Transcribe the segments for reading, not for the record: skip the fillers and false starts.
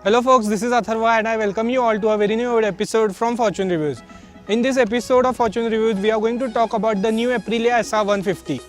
Hello folks, this is Atharva and I welcome you all to a very new episode from Fortune Reviews. In this episode of Fortune Reviews, we are going to talk about the new Aprilia SR150.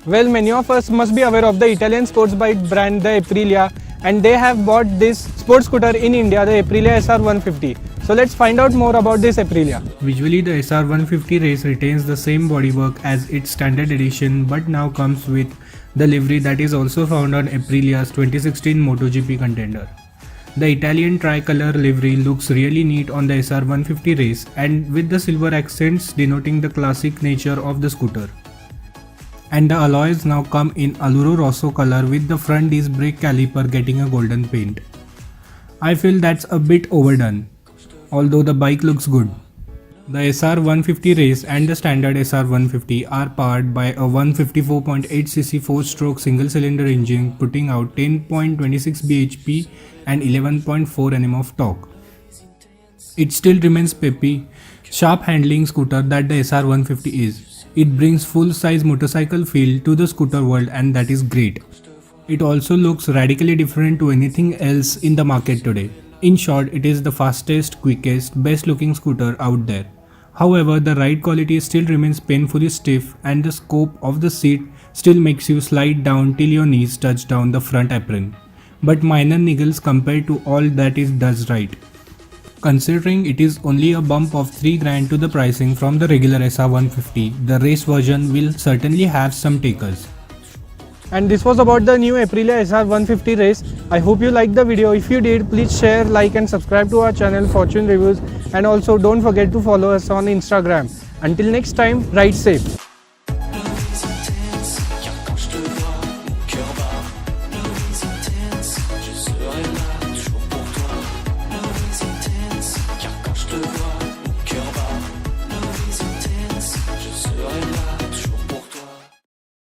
Well, many of us must be aware of the Italian sports bike brand the Aprilia, and they have bought this sports scooter in India, the Aprilia SR150. So let's find out more about this Aprilia. Visually, the SR150 race retains the same bodywork as its standard edition, but now comes with the livery that is also found on Aprilia's 2016 MotoGP contender. The Italian tricolor livery looks really neat on the SR150 race, and with the silver accents denoting the classic nature of the scooter. And the alloys now come in Aluro Rosso color with the front disc brake caliper getting a golden paint. I feel that's a bit overdone, although the bike looks good. The SR150 race and the standard SR150 are powered by a 154.8cc 4-stroke single-cylinder engine putting out 10.26 bhp and 11.4 Nm of torque. It still remains peppy, sharp handling scooter that the SR150 is. It brings full-size motorcycle feel to the scooter world, and that is great. It also looks radically different to anything else in the market today. In short, it is the fastest, quickest, best looking scooter out there. However, the ride quality still remains painfully stiff, and the scope of the seat still makes you slide down till your knees touch down the front apron. But minor niggles compared to all that it does right. Considering it is only a bump of 3 grand to the pricing from the regular SR150, the race version will certainly have some takers. And this was about the new Aprilia SR150 race. I hope you liked the video. If you did, please share, like and subscribe to our channel Fortune Reviews, and also don't forget to follow us on Instagram. Until next time, ride safe.